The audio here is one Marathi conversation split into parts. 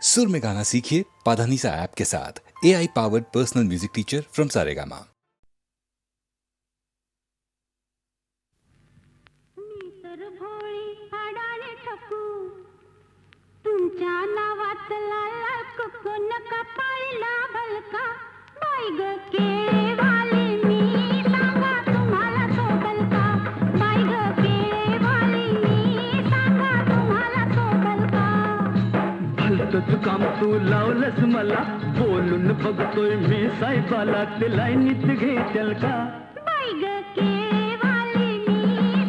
सुर में गाना सीखिए पाधानीसा ऐप के साथ। AI powered personal music teacher from Saregama. तुमच्या नावातला कुकून कपाळीला भलका बाई ग केळेवाली मी सांगा तुम्हाला सोबल का बाई ग केळेवाली मी सांगा तुम्हाला सोबल का भलतंच काम तू लावलंस मला बोलून बघतोय मी साहेबाला ते लाईनीत घेतल का बाई ग केळेवाली मी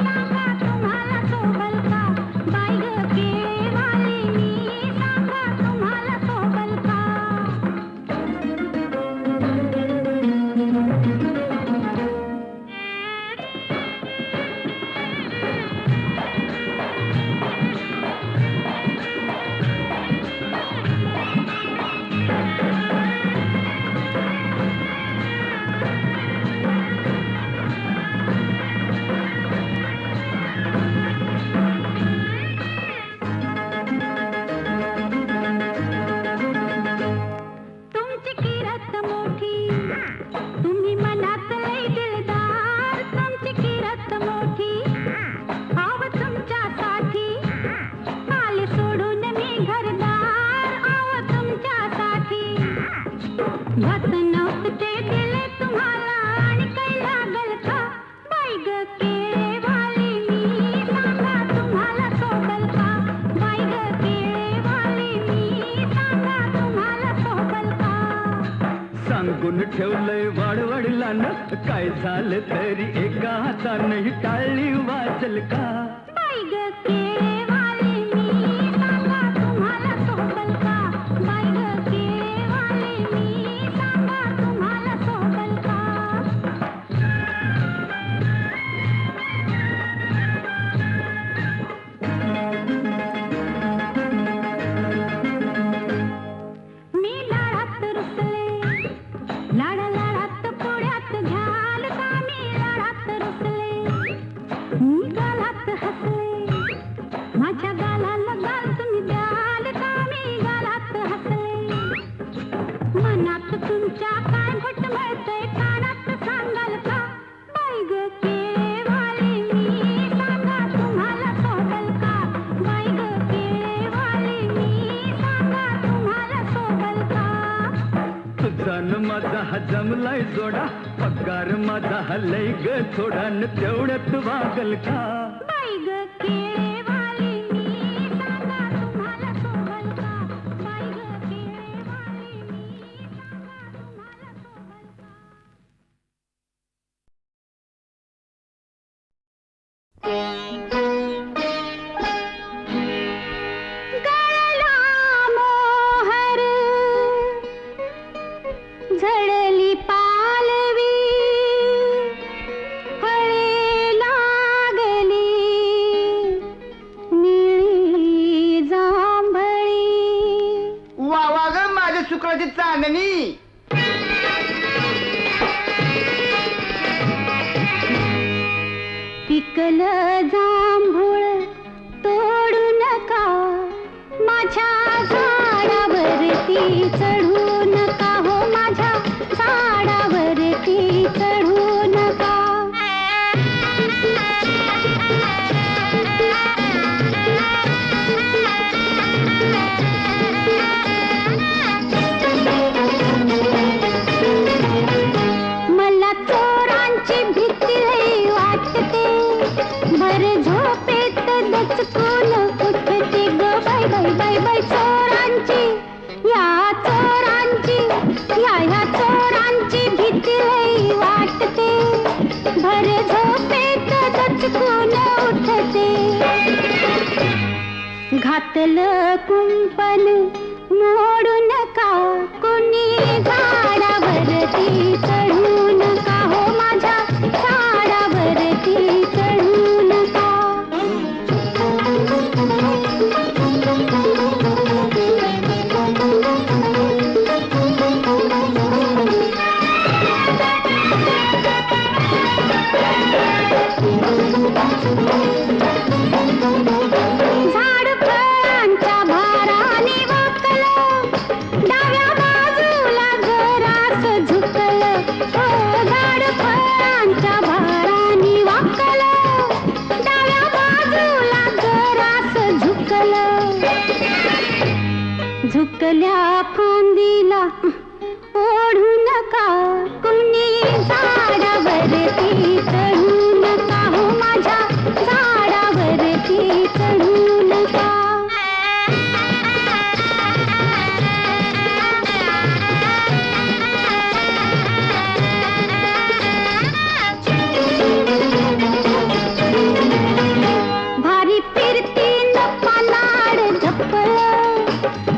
सांगा तुम्हाला सोबल का बाई ग केळेवाली मी सांगा तुम्हाला सोबल का तुमची किरत मोठी तुम्ही मनात लई दिलदार तुमची किरत मोठी आव तुमच्यासाठी आले सोडून मी घरदार आव तुमच्यासाठी घात नव्हतं ते दिले तुम्हाला आणि काही लागल का बाई ग केळेवाली मी सांगा तुम्हाला सोबल का बाई ग केळेवाली मी सांगा तुम्हाला सोबल का सांगून ठेवलंय वाडवडिलांना काय झालं तरी एका हातानं ही टाळली वाचल का बाई ग केळेवाली मी सांगा तुम्हाला सोबल का बाई ग केळेवाली मी सांगा तुम्हाला सोबल का मी लाडात रुसले लाडा लाडात पोळ्यात घ्याल का मी लाडात रुसले मी गालात हसले माझ्या गालाला गाल तुम्ही द्याल का मी गालात हसले मनात तुमच्या काय घुटमळतंय कानात सांगाल का बाई ग केळेवाली मी सांगा तुम्हाला सोबल का बाई ग केळेवाली मी सांगा तुम्हाला सोबल का तुझा न माझा हा जमलाय जोडा पगार माझा हलय ग थोडा न तेवढ्यात वागल का बाई ग केळेवाली मी सांगा तुम्हाला सोबल का बाई ग केळेवाली मी सांगा तुम्हाला सोबल का गळला मोहर झडली पालवी फळे लागली निळी जांभळी वा वा ग माझ्या शुक्राची चांदणी पिकलं जांभूळ तोडू नका माझ्या झाडावरती चढू नका हो माझ्या झाडावरती चढू नका मला चोरांची भीती लई वाटते भर झोपेत दचकून उठते ग बाई बाई बाई बाई चोरांची या चोरांची भीती लई वाटते भर झोपेत दचकून उठते घातलं कुंपण मोडू नका कोणी झाडावरती चढू नका हो माझ्या झाडावरती चढू नका झाड फळांच्या भाराने व झुकल्या फांदीला ओढू नका कुणी झाडावरती चढू नका हो माझ्या झाडावरती चढू नका भारी फिरती न पानाड झप्पल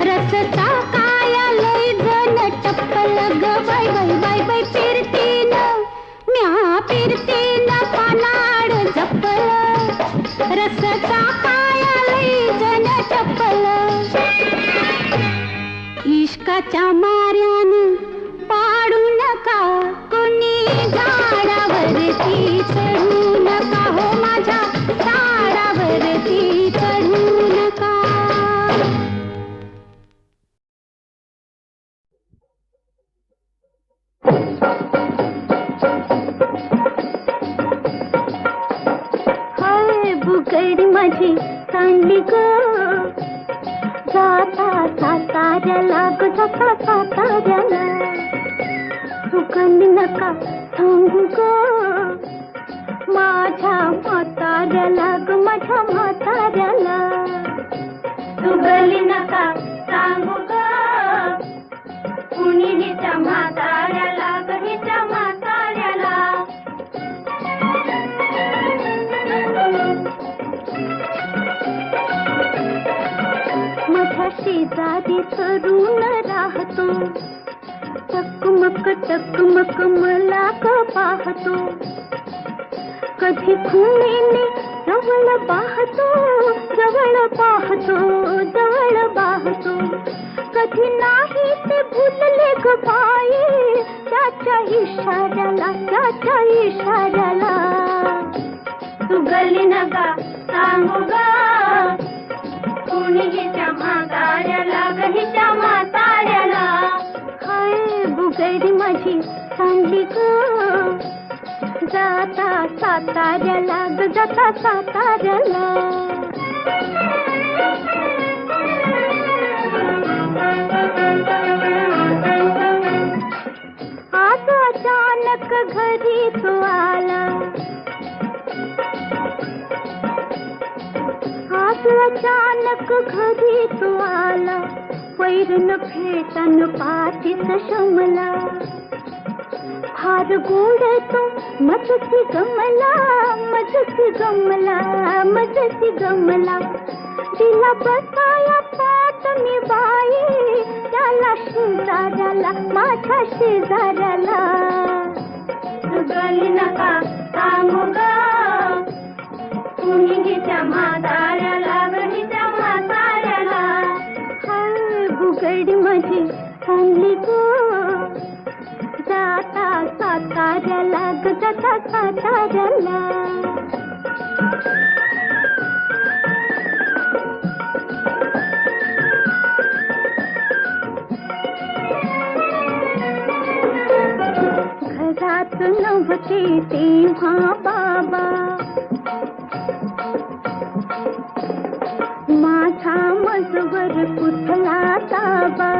रसता काया लय जण टप्पल ग बाय बाय बाय बाय फिरती न म्या फिरती न पानाड झप्पल रसता काया लय जण टप्पल इश्काच्या मार्यानं पाडू नका कोणी झाडावरती चढू नका हो माझ्या झाडावरती चढू नका हाय बुगडी माझी सांडली ग जाता साताऱ्याला ग जाता साताऱ्याला सुगंध नका सांगू ग माझ्या म्हाताऱ्याला ग माझ्या म्हाताऱ्याला सुगंध नका सांगू ग कुणी हिच्या म्हाताऱ्याला ग हिच्या म्हाताऱ्याला माझ्या शेजारी तरुण राहतो टकमक मला ग पाहतो कधी खुणेने जवळ पाहतो जवळ पाहतो कधी नाही ते भुलले ग बाई त्याच्या इशाऱ्याला तू गली नका सांगू ग कुणी हिच्या म्हाताऱ्याला ग हिच्या म्हाताऱ्याला हाय बुगडी माझी सांडली ग जाता साताऱ्याला ग जाता साताऱ्याला आज अचानक घरी तो आला आज अचानक घरी तो आला वैरण भेटन पाठीस शमला फार गोड तो मजसी गमला तिला बसाया पाट मी बाई त्याला शेजाऱ्याला माझ्या शेजाऱ्याला गली नका सांगू ग कुणी हिच्या म्हाताऱ्याला ग हिच्या म्हाताऱ्याला हाय बुगडी माझी सांडली ग जाता साताऱ्याला ग जाता साताऱ्याला घरात नव्हते तेव्हा बाबा माझा मजवर कुठला ताबा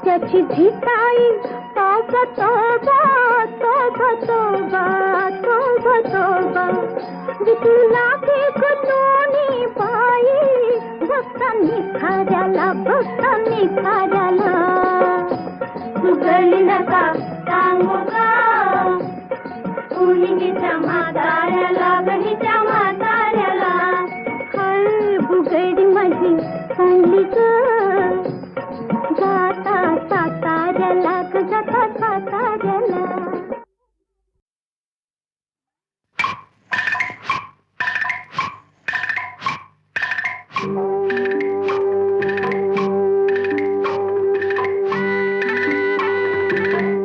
त्याची झिटाई तोबा तोबा तोबा तोबा तोबा विकू लागे दोन्ही पायी बघतानी खाऱ्याला तू गली नका सांगू ग कुणी हिच्या म्हाताऱ्याला ग हिच्या म्हाताऱ्याला हाय बुगडी माझी सांडली ग जाता साताऱ्याला ग जाता साताऱ्याला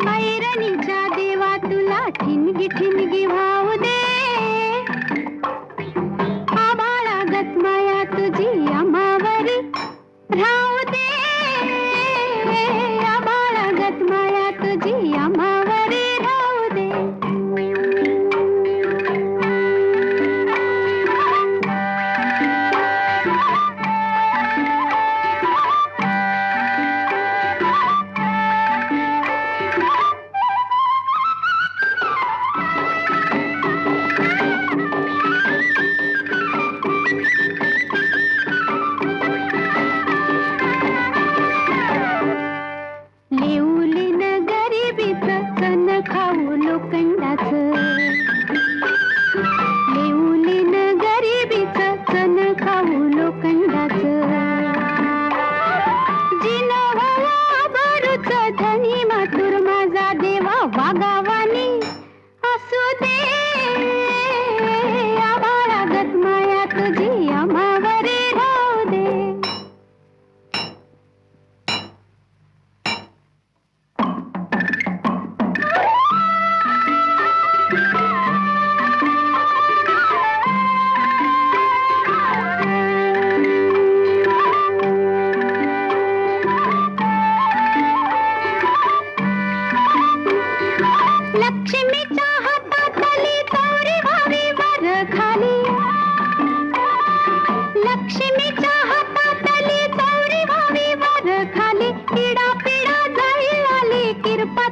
ऐरणीच्या देवा तुला ठिणगी ठिणगी वाहू दे आबाळा गतमाया तुझी अमावरी राहू दे आबाळा गतमाया तुझी अमावरी राहू दे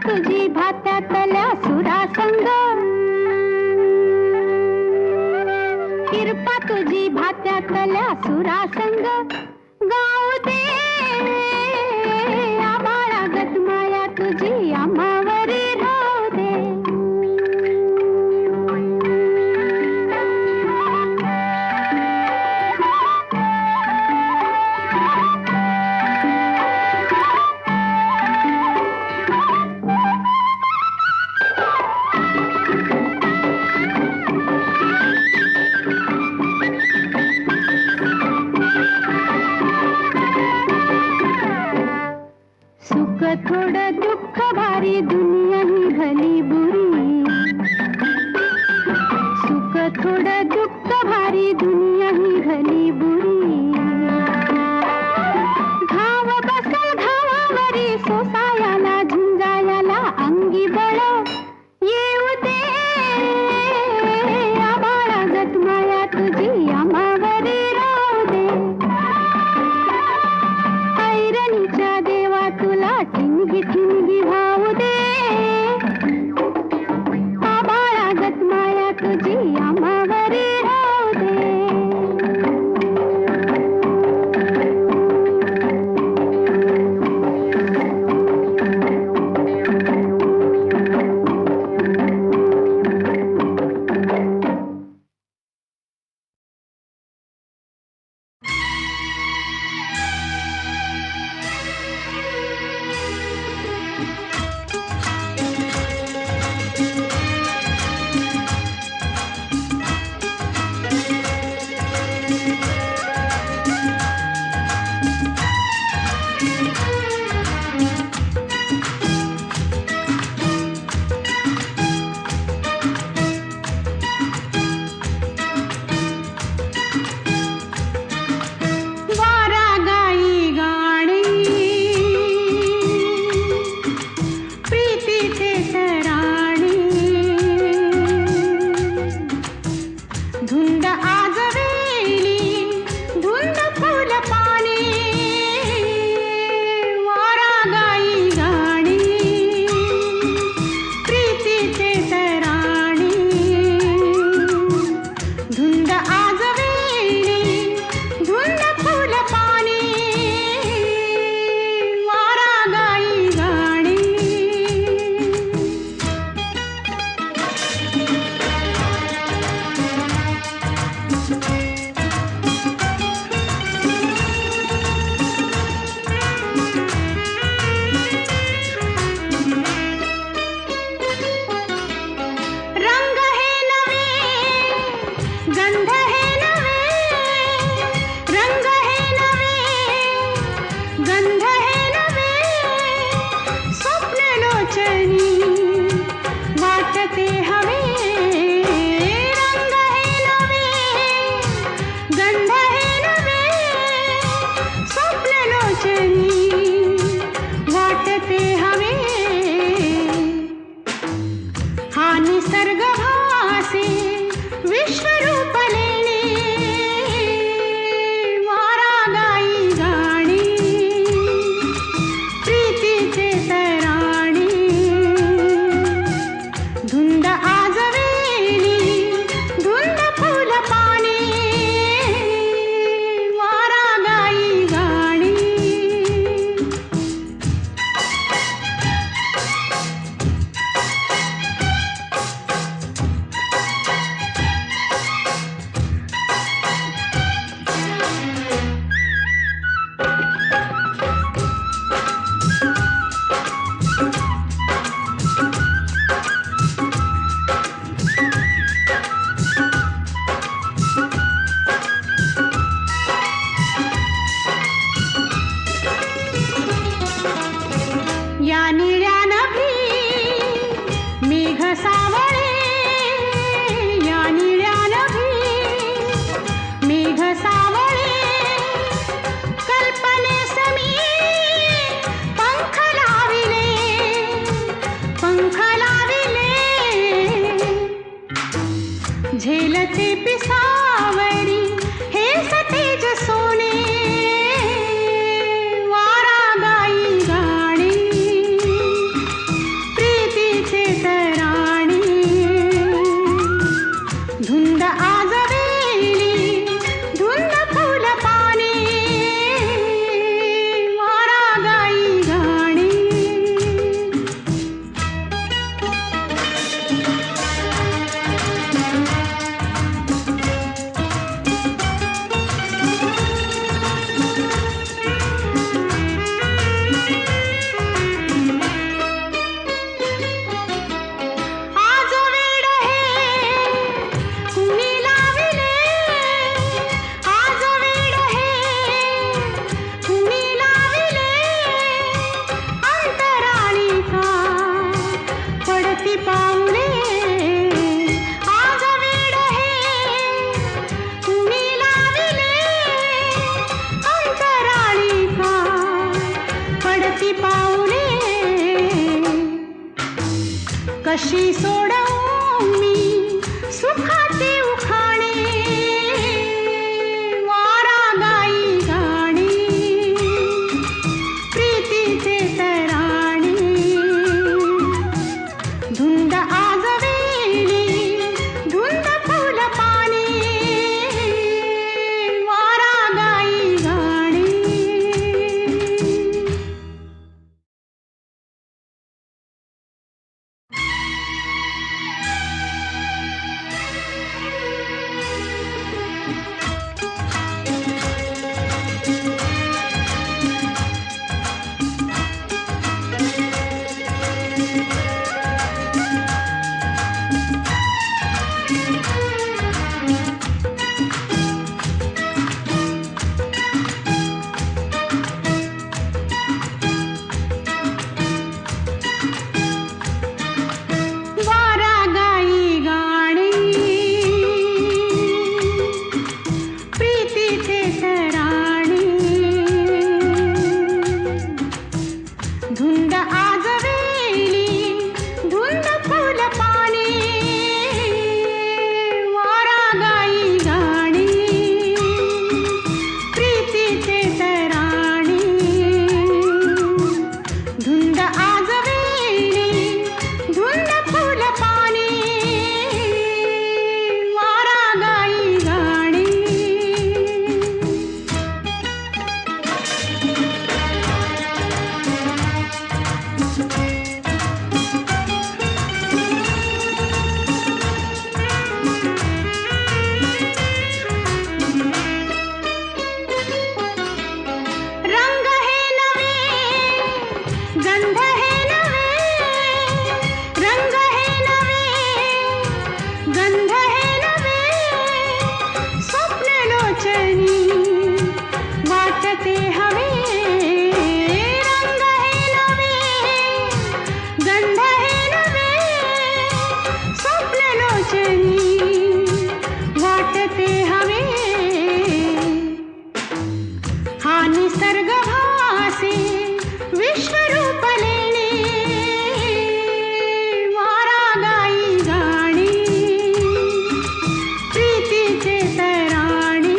तुझी भात्यातल्या सुरासंग, किरपा तुझी भात्यातल्या सुरासंग गाऊ दे आबाळागत माया तुझी आम्हावरी राहू दे. सुख थोडं दुःख भारी दुनिया ही भली बुरी, सुख थोडं दुःख भारी दुनिया ही भली बुरी. घाव बसल घावावरी सोसायाला झुंजायाला अंगी बळ येऊ दे आबाळागत माया तुझी आम्हावरी राहू दे. ऐरणीच्या देवा तुला ठिणगी ठिणगी भाऊ दे आबाळागत माया तुझी आम्हावरी राहू दे. वारा गाई गाणी प्रीतीचे सराणी, धुंद आज वेली धुंद फुल पाणी. वारा गाई गाणी प्रीतीचे सराणी, धुंद आज वेली धुंद फुल पाणी. वारा गाई गाणी रंग हे नवे गंध हे नवे, रंग हे नवे गंध हे नवे. स्वप्न लोचनी वाटते हवे, रंग हे नवे गंध हे नवे. स्वप्न लोचनी वाटते हवे. हा निसर्ग भासे विश्वरूप लेणे. वारा गाई गाणी कशी सोडवू मी सुखाचे उखाणे वारा गाई गाणी प्रीतीचे तराणे धुंद आज वेळी धुंद फुल पाने वारा गाई गाणी वारा गाई गाणी प्रीतीचे तराणे धुंद आज वेळी धुंद फुल पाने वारा गाई गाणी प्रीतीचे तराणे धुंद आज वेळी धुंद फुल पाने वारा गाई गाणी रंग हे नवे गंध हे नवे रंग हे नवे गंध हे नवे स्वप्न लोचनी वाटते हवे रंग हे नवे गंध हे नवे स्वप्न लोचनी वाटते हवे हा निसर्ग भासे विश्वरूप लेणे वारा गाई गाणी प्रीतीचे तराणे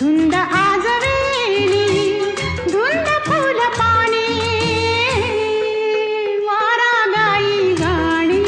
धुंद आज वेळी धुंद फुल पाने वारा गाई गाणी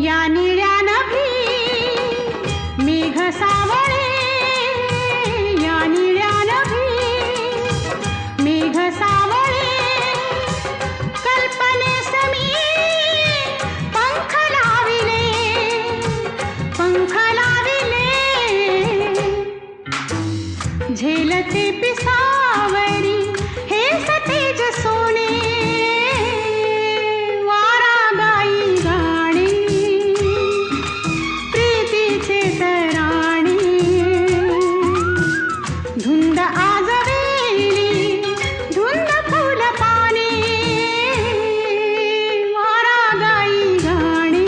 या निळ्या नभी मेघ सावळे या निळ्या नभी मेघ सावळे कल्पनेस मी पंख लाविले झेलते पिसावरी हे सतेज सोने वारा गाई गाणी प्रीतीचे तराणे धुंद आज वेळी धुंद फुल पाने वारा गाई गाणी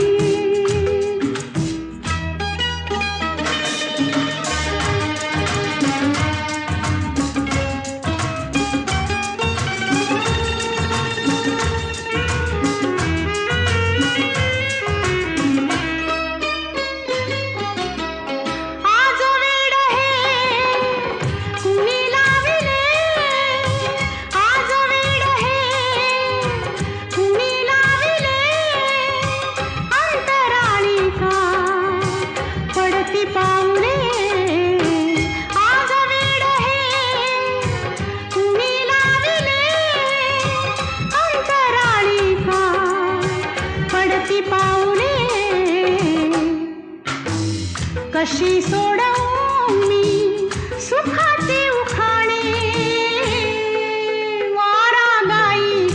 कशी सोडवू मी सुखाचे उखाणे वारा गाई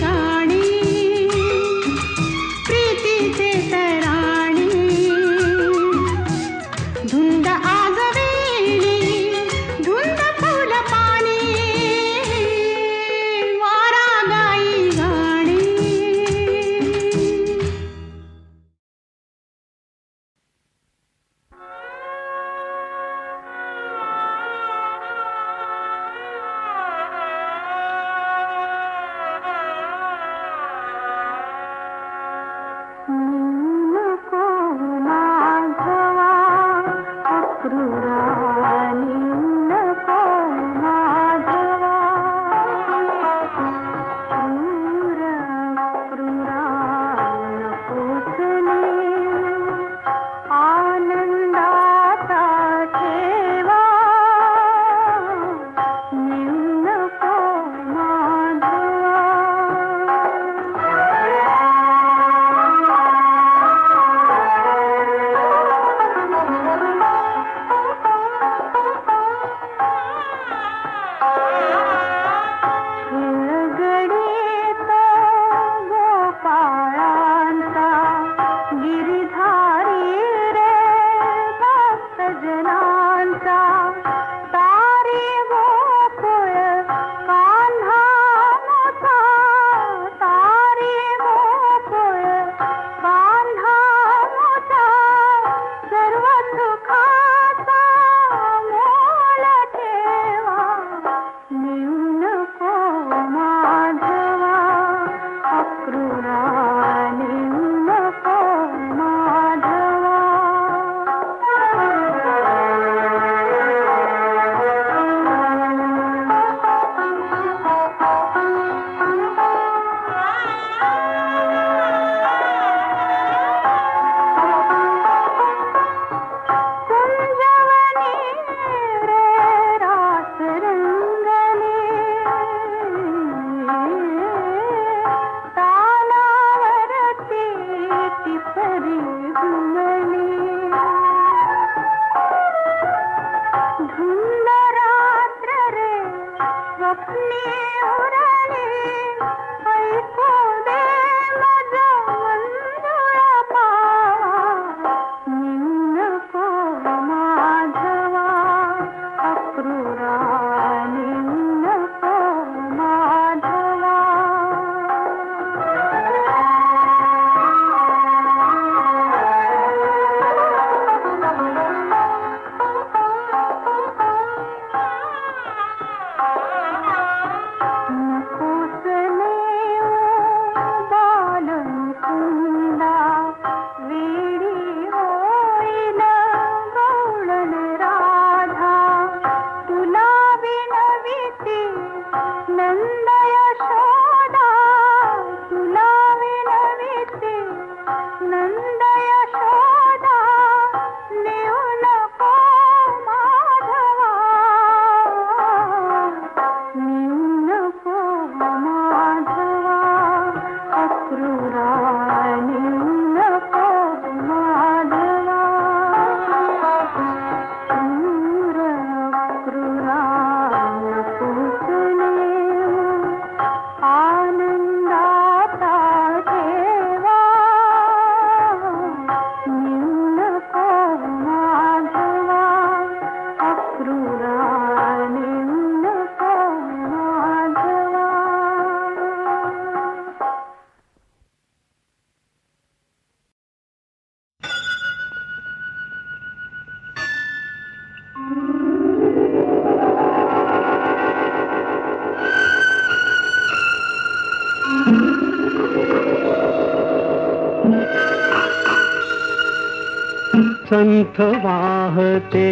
संथ वाहते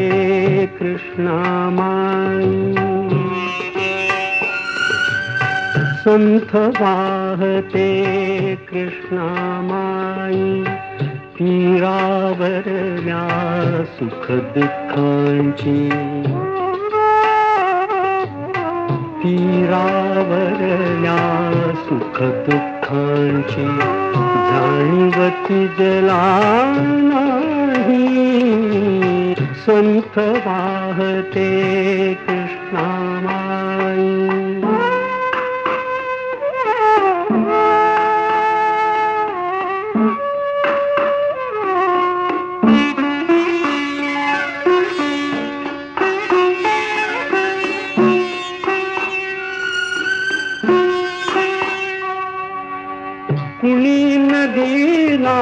कृष्णामाई, संथ वाहते कृष्णामाई, तीरावरल्या सुख दुःखांची, तीरावरल्या सुख दुःखांची जाणीवती जला नाही, संथ वाहते कृष्णामाई. कुणी नदीला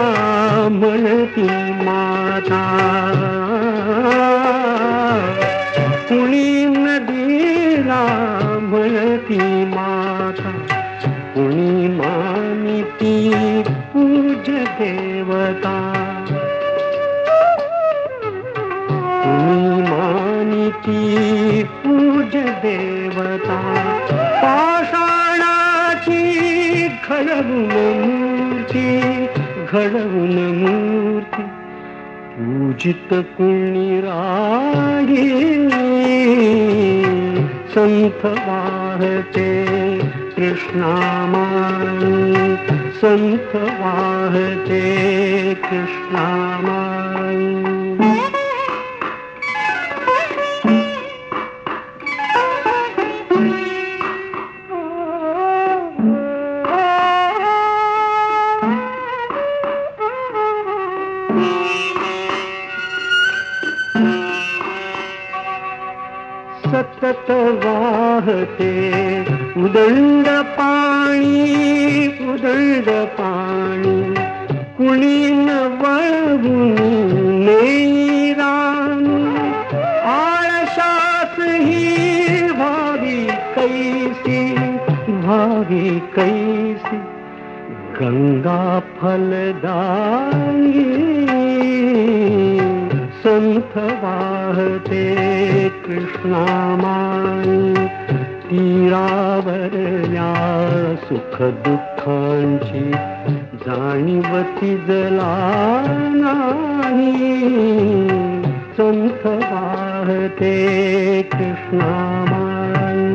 म्हणती माता, कुणी नदीला म्हणती माता, कुणी मानिती पूज्य देवता, कुणी मानिती पूज्य देवता. पाषाणाची घडवून मूर्ती, घडवून मूर्ती पूजित कुणी राही, संथ वाहते कृष्णामाई, संथ वाहते कृष्णामाई. सतत वाहते उदंड पाणी, उदंड पाणी, कुणी न वळवून नेई राणी, आळशास ही भावी कैसी, भावी कैसी गंगा फलदायी, संथ वाहते कृष्णामाई, तीरावरल्या सुख दुःखांची जाणीवती जला नाही, संथ वाहते कृष्णामाई.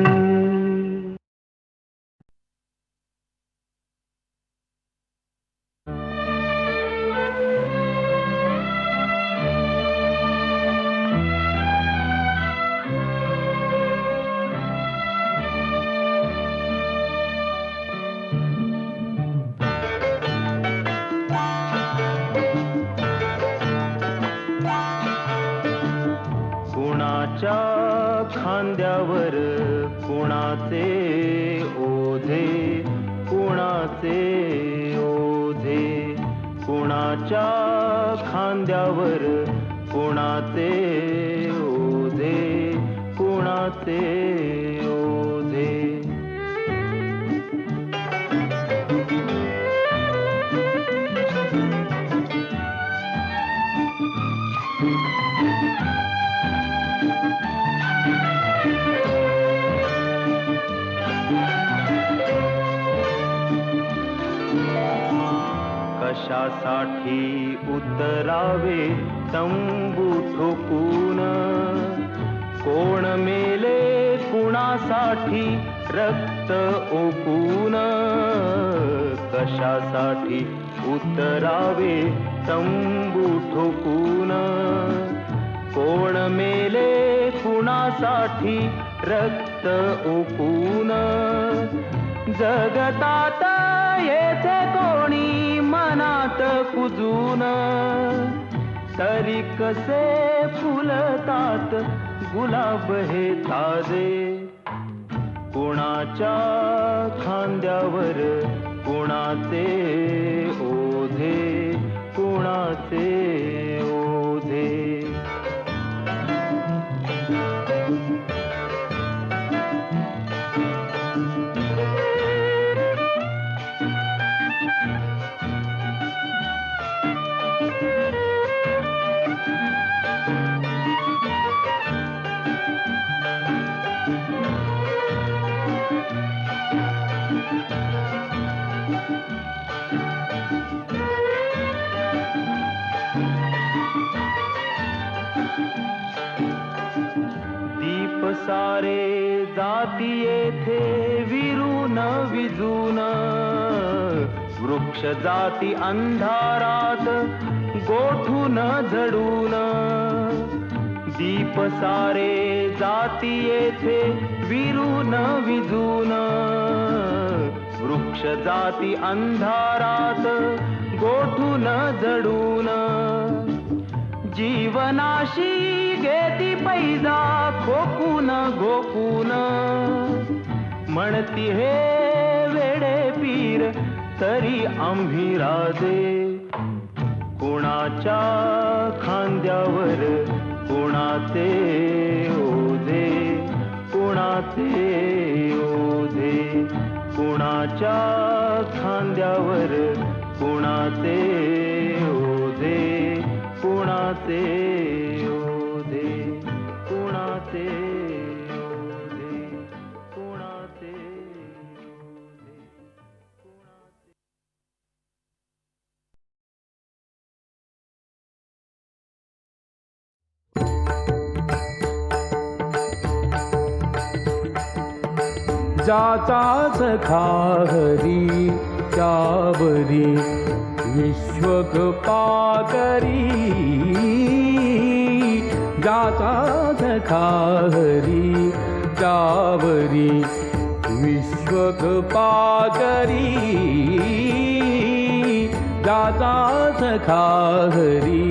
खांद्यावर कुणाचे ओझे, कुणाचे ओझे, कुणाच्या खांद्यावर कुणाचे ओझे, कुणाचे ओझे. कशासाठी उतरावे तंबू ठोकून, कोण मेले कुणासाठी रक्त ओकून. कशासाठी उतरावे तंबू ठोकून, कोण मेले कुणासाठी रक्त ओकून. जगतात येथे कोणी मनात कुजून, तरी कसे फुलतात गुलाब हे ताजे. कुणाच्या खांद्यावर कुणाचे ओझे, कुणाचे ओझे. दीप सारे जाती येथे विरून विजून, वृक्ष जाती अंधारात गोठून झडून. दीप सारे जाती येथे विरून विजून, वृक्ष जाती अंधारात गोठून झडून. जीवनाशी घेती पैजा खोकून घोकून, म्हणती हे वेडे पीर तरी आम्ही राजे. कुणाच्या खांद्यावर कुणाचे ओझे, कुणाचे ओझे, कुणाच्या खांद्यावर कुणाचे ओझे, कुणाचे ओझे, कुणाचे ओझे, कुणाचे ओझे, कुणाचे. जाचा सखा हरी त्यावरी विश्वकृपा करी. जाचा सखा हरी त्यावरी विश्वकृपा करी. जाचा सखा हरी.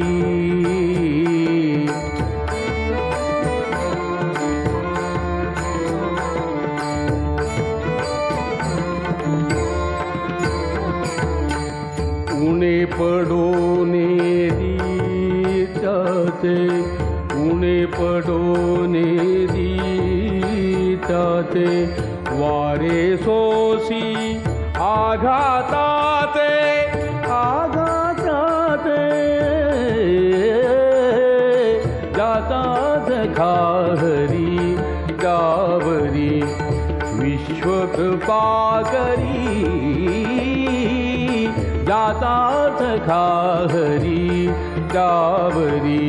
उणे पडोने रीताचे, उणे पडोने रीताचे, वारे सोसी आघाताचे, आघाताचे. जाता सखा हरी त्यावरी विश्वकृपा करी. जाता सखा हरी त्यावरी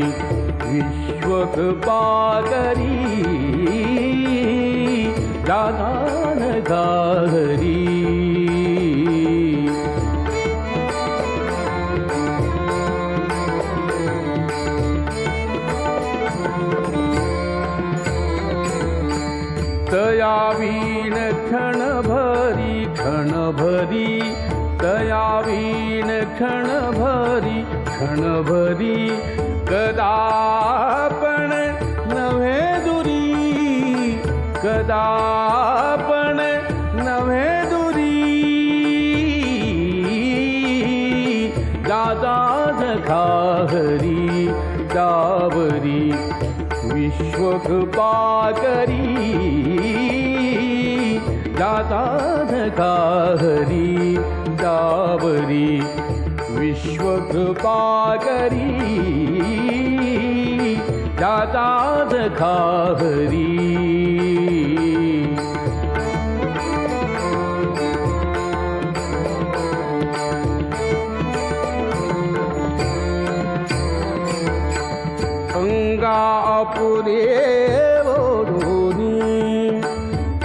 विश्वकृपा करी. जाता सखा हरी. तया वीण क्षणभरी क्षणभरी, तया वीण क्षणभरी क्षणभरी, कदा पण नव्हे दुरी कदा पण नव्हे दुरी दादा जखा हरी डावरी विश्वकृपा करी दादा जखा हरी डावरी विश्वकृपा करी दादा जखा हरी अंगापुरे ओढोनी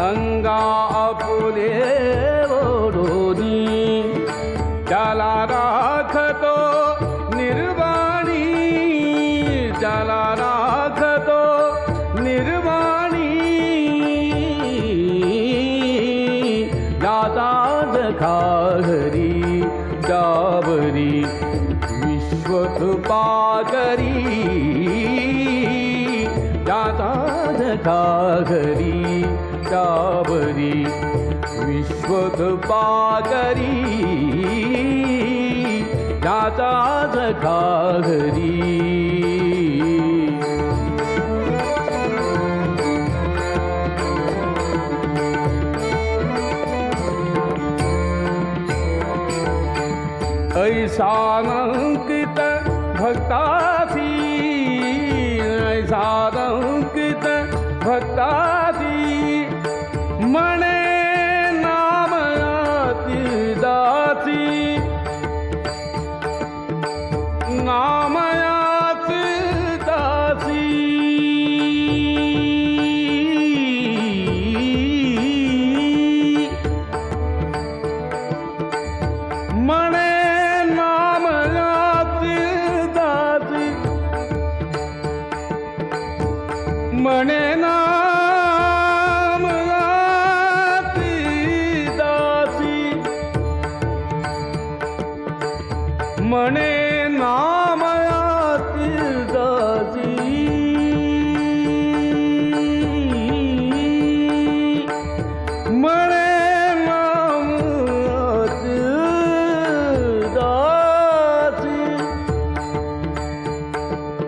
अंगापुरे ओढोनी त्याला राखतो निर्वाणी त्याला राखतो निर्वाणी दादा जखा हरी डावरी विश्वकृपा करी दादा जखा हरी डावरी विश्वकृपा करी दादा जखा हरी ऐसानंकित भक्तासी ऐसानंकित भक्तासी मने नामयाती दासी नामयाती दासी मने मने नाम लाती दासी मने नाम लाती दासी मने नाम लाती दासी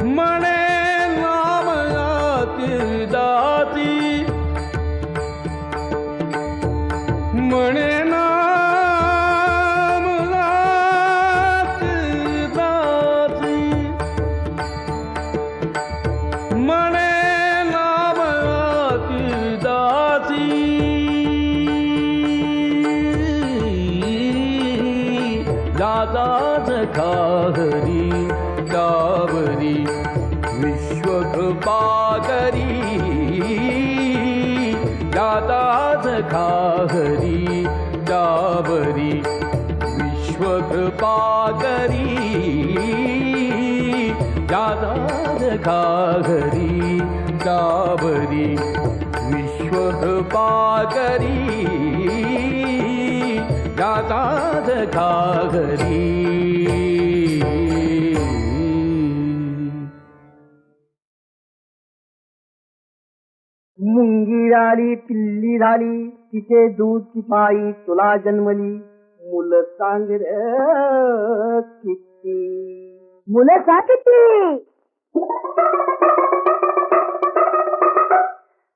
मने दाती मने नाम लाती दाती मने नाम लाती दाती दादा जखा हरी डावरी विश्वकृपा करी दादा जखा हरी डावरी विश्वकृपा करी दादा जखा हरी डावरी विश्वकृपा करी दादा जखा हरी मुंगी झाली पिल्ली झाली तिचे दूध पायी तुला जन्मली मुलं सांग रे किती मुलं सांग किती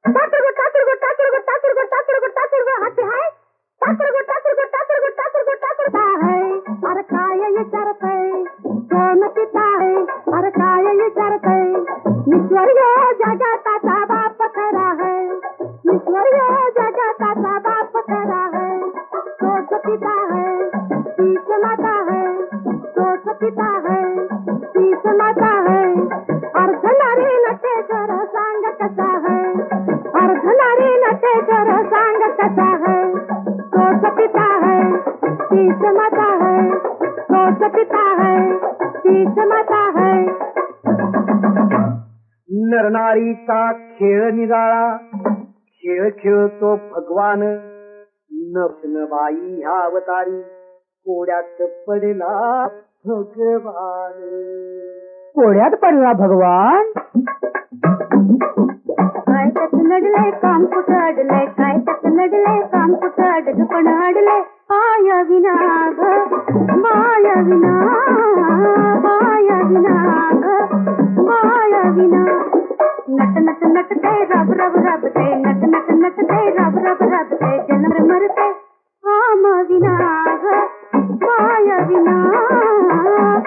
टाकुरगो टाकुरगो टाकुरगो टाकुरगो टाकुरगो टाकुरगो हाती हाय टाकुरगो टाकुरगो टाकुरगो टाकुरगो टाकुरगो हाय अरे काय विचारतय कोण पिता है अरे काय विचारतय ईश्वरीय जगताचा बाप खरा है ईश्वरीय जगताचा बाप खरा है तोच पिता है तीच माता है तोच पिता है तीच माता है अर्धनारी नटेश्वर सांग कसा है अर्धनारी नटेश्वर सांग कसा है तोच पिता है तीच माता है तोच पिता है तीच माता है नरनारीचा खेळ निराळा खेळ खेळतो भगवान नभनबाई ह्या अवतारी कोड्यात पडला भगवान कोड्यात पडला भगवान काय त्यातन नडले काम कुठं अडले काय त्यात नडले काम कुठं अडग पण अडले माया विना ग माया विना माया विना ग माया विना नट नट नटते रब रब रबते नट नट नटते रब रब रबते जन्म मरते आम विना ग माया विना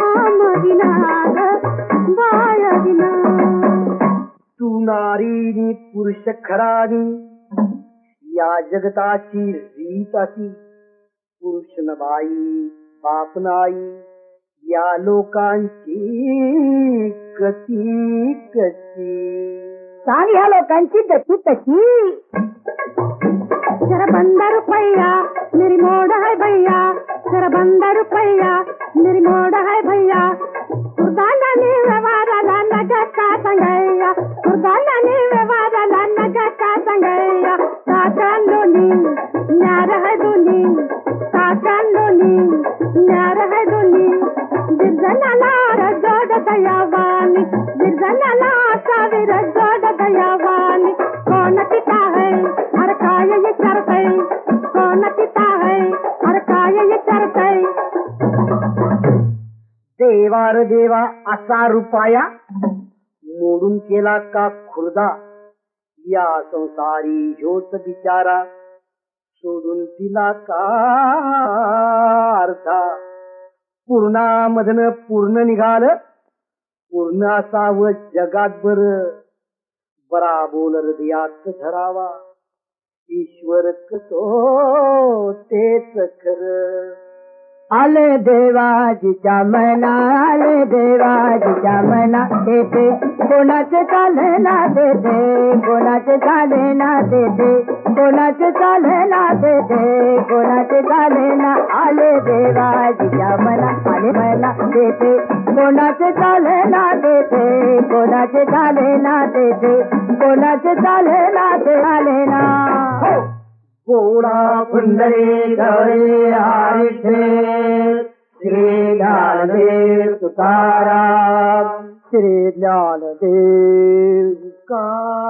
आम विना ग माया विना तू नारी पुरुष खरानी या जगताची रीत अशी पुरुष न बाई बाप नाही या लोकांची गती कशी सांग ह्या लोकांची गती कशी जरा बंद रुपया मेरी मोड़ है भैया जरा बंद रुपया मेरी मोड़ है भैया कुर्बानी व्यवहाराला नगता संगया कुर्बानी व्यवहाराला नगता संगया साकांडोनी न्यार है दोनी साकांडोनी न्यार है दोनी बिरजनाला जोड दयावानी बिरजनाला सावीर जोड दयावानी कोण पिता है हर काय विचारतय कोण पिता है हर काय विचारतय देवार देवा असा रुपाया मोडून केला का खुर्दा या संसारी ह्योच बिचारा सोडून दिला का अर्धा पूर्णामधन पूर्ण निघाल पूर्ण असावं जगात बर बरा बोल हृदयात धरावा ईश्वर कसो तेच खरं आले देवाजीच्या मना आले देवाजीच्या मना देते कोणाचे चाले ना देते कोणाचे चाले ना देते कोणाचे चाले ना देते कोणाचे चाले ना आले देवाजीच्या मना आले मना देते कोणाचे चाले ना देते कोणाचे चाले ना देते कोणाचे चाले ना ते आले ना गोडा पुंडरी गौरी हरिठे श्री ज्ञानदेव तुकाराम श्री ज्ञानदेव तुकाराम